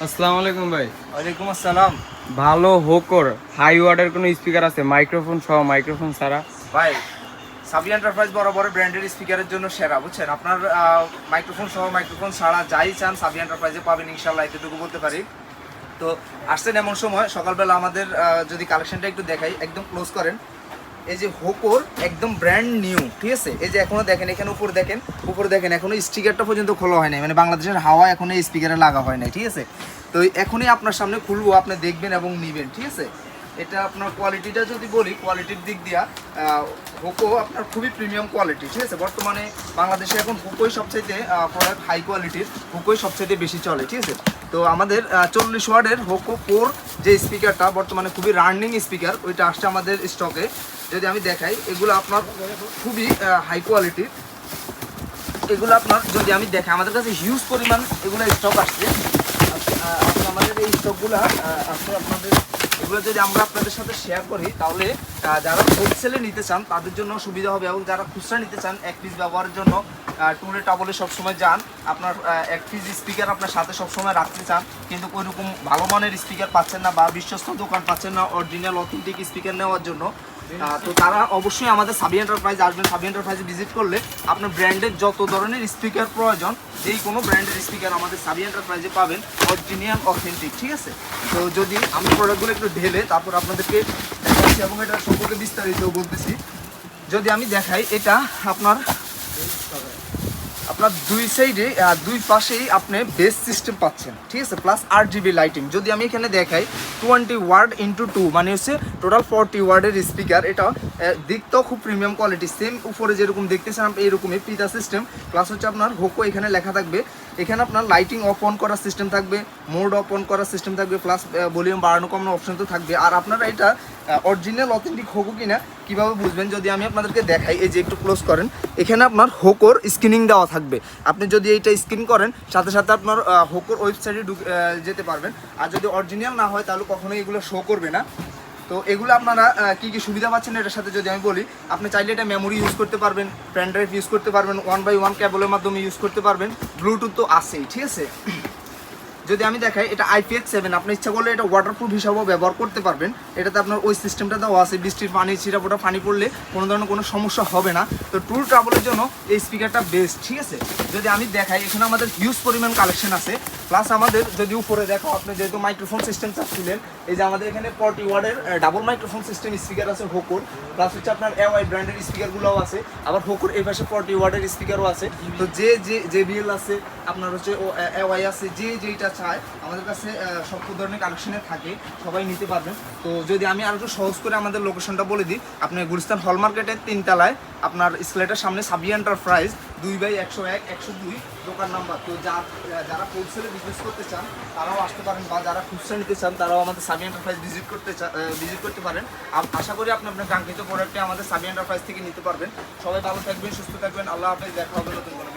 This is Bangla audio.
আসসালামু আলাইকুম ভাই। ওয়ালাইকুম আসসালাম। ভালো হোকর হাই ওয়ার্ডের কোনো স্পিকার আছে? মাইক্রোফোন সহ, মাইক্রোফোন ছাড়া? ভাই, সাবি এন্টারপ্রাইজ বরাবর ব্র্যান্ডেড স্পিকারের জন্য সেরা, বুঝছেন? আপনার মাইক্রোফোন সহ মাইক্রোফোন ছাড়া যাই চান সাবি এন্টারপ্রাইজে পাবেন ইনশাল্লাহ, এতটুকু বলতে পারি। তো আসছেন এমন সময় সকালবেলা আমাদের যদি কালেকশনটা একটু দেখাই, একদম ক্লোজ করেন। এই যে হোকোর একদম ব্র্যান্ড নিউ, ঠিক আছে? এই যে এখনো দেখেন, এখানে উপরে দেখেন এখনো স্টিকারটা পর্যন্ত খোলা হয় নাই, মানে বাংলাদেশের হাওয়া এখনো এই স্পিকারে লাগা হয় নাই, ঠিক আছে? তো এখনই আপনার সামনে খুলবো, আপনি দেখবেন এবং নিবেন, ঠিক আছে? এটা আপনার কোয়ালিটিটা যদি বলি, কোয়ালিটির দিক দিয়া হোকো আপনার খুবই প্রিমিয়াম কোয়ালিটি, ঠিক আছে? বর্তমানে বাংলাদেশে এখন হোকোই সবচাইতে প্রোডাক্ট হাই কোয়ালিটির, হোকোই সবচাইতে বেশি চলে, ঠিক আছে? তো আমাদের 40 ওয়াটের হোকো 4 যে স্পিকারটা বর্তমানে খুবই রানিং স্পিকার, ওইটা আসছে আমাদের স্টকে। যদি আমি দেখাই, এগুলো আপনার খুবই হাই কোয়ালিটির। এগুলো আপনার যদি আমি দেখাই, আমাদের কাছে হিউজ পরিমাণ এগুলো স্টক আসছে। আমাদের এই স্টকগুলো আসলে আপনাদের এগুলো যদি আমরা আপনাদের সাথে শেয়ার করি, তাহলে যারা হোলসেলে নিতে চান তাদের জন্য সুবিধা হবে, এবং যারা খুচরা নিতে চান এক পিস ব্যবহারের জন্য ট্যুরে ট্রাভেলে সবসময় যান, আপনার এক পিস স্পিকার আপনার সাথে সবসময় রাখতে চান, কিন্তু ওইরকম ভালো মানের স্পিকার পাচ্ছেন না বা বিশ্বস্ত দোকান পাচ্ছেন না অরিজিনাল অথেন্টিক স্পিকার নেওয়ার জন্য, তো তারা অবশ্যই আমাদের সাবি এন্টারপ্রাইজ আসবেন। সাবি এন্টারপ্রাইজে ভিজিট করলে আপনার ব্র্যান্ডের যত ধরনের স্পিকার প্রয়োজন, যেই কোনো ব্র্যান্ডের স্পিকার আমাদের সাবি এন্টারপ্রাইজে পাবেন, অরিজিনাল অথেন্টিক, ঠিক আছে? তো যদি আমি প্রোডাক্টগুলো একটু ঢেলে তারপর আপনাদেরকে দেখাচ্ছি এবং এটা সম্পর্কে বিস্তারিত বলতেছি। যদি আমি দেখাই, এটা আপনার দুই সাইডে দুই পাশেই আপনি বেস সিস্টেম পাচ্ছেন, ঠিক আছে? Plus 8GB lighting. যদি আমি এখানে দেখাই 20 ওয়ার্ড ইন্টু 2, মানে হচ্ছে টোটাল 40 ওয়ার্ডের স্পিকার। এটা দেখতেও খুব প্রিমিয়াম কোয়ালিটি, সেম উপরে যেরকম দেখতেছেন আপনি এইরকমই পিতা সিস্টেম। প্লাস হচ্ছে আপনার হোকো এখানে লেখা থাকবে। এখানে আপনার লাইটিং অফ অন করার সিস্টেম থাকবে, মোড অফ অন করার সিস্টেম থাকবে, প্লাস ভলিউম বাড়ানো কমানো অপশন তো থাকবে। আর আপনারা এটা অরিজিনাল অথেন্টিক হোকো কিনা কীভাবে বুঝবেন, যদি আমি আপনাদেরকে দেখাই, এই যে একটু ক্লোজ করেন, এখানে আপনার হোকোর স্ক্রিনিং দেওয়া থাকবে। আপনি যদি এইটা স্ক্রিন করেন, সাথে সাথে আপনার হোকোর ওয়েবসাইটে যেতে পারবেন। আর যদি অরিজিনাল না হয় তাহলে কখনোই এগুলো শো করবে না। তো এগুলো আপনারা কী কী সুবিধা পাচ্ছেন এটার সাথে যদি আমি বলি, আপনি চাইলে এটা মেমোরি ইউজ করতে পারবেন, পেন ড্রাইভ ইউজ করতে পারবেন, 1x1 কেবলের মাধ্যমে ইউজ করতে পারবেন, ব্লুটুথ তো আছেই, ঠিক আছে? যদি আমি দেখাই, এটা IPX7, আপনি ইচ্ছা করলে এটা ওয়াটারপ্রুফ হিসাবেও ব্যবহার করতে পারবেন। এটাতে আপনার ওই সিস্টেমটা দেওয়া আছে, বৃষ্টির পানি ছিটাফোটা পানি পড়লে কোনো ধরনের কোনো সমস্যা হবে না। তো ট্যুর ট্রাভেলের জন্য এই স্পিকারটা বেস্ট, ঠিক আছে? যদি আমি দেখাই, এখানে আমাদের হিউজ পরিমাণ কালেকশন আছে। প্লাস আমাদের যদি উপরে দেখো, আপনি যেহেতু মাইক্রোফোন সিস্টেম চাচ্ছিলেন, এই যে আমাদের এখানে 40 ওয়ার্ডের ডাবল মাইক্রোফোন সিস্টেম স্পিকার আছে হোকোর। প্লাস হচ্ছে আপনার AY ব্র্যান্ডের স্পিকারগুলোও আছে, আবার হোকোর এই পাশে 40 ওয়ার্ডের স্পিকারও আছে। তো যে JBL আছে, আপনার হচ্ছে AY আছে, যে যেইটা চায় আমাদের কাছে সব ধরনের কালেকশনে থাকে, সবাই নিতে পারবেন। তো যদি আমি আর একটু সহজ করে আমাদের লোকেশনটা বলে দিই, আপনি গুলিস্তান হল মার্কেটের 3 তলায় আপনার স্কেলেটার সামনে সাবি এন্টারপ্রাইজ 2/101 102 দোকান নাম্বার। তো যারা হোলসেলে বিজনেস করতে চান তারাও আসতে পারেন, বা যারা খুচরা নিতে চান তারাও আমাদের সাবি এন্টারপ্রাইজ ভিজিট করতে পারেন। আশা করি আপনি আপনার কাঙ্ক্ষিত প্রোডাক্টে আমাদের সাবি এন্টারপ্রাইজ থেকে নিতে পারবেন। সবাই ভালো থাকবেন, সুস্থ থাকবেন। আল্লাহ হাফেজ, দেখা হবে নতুন কোনো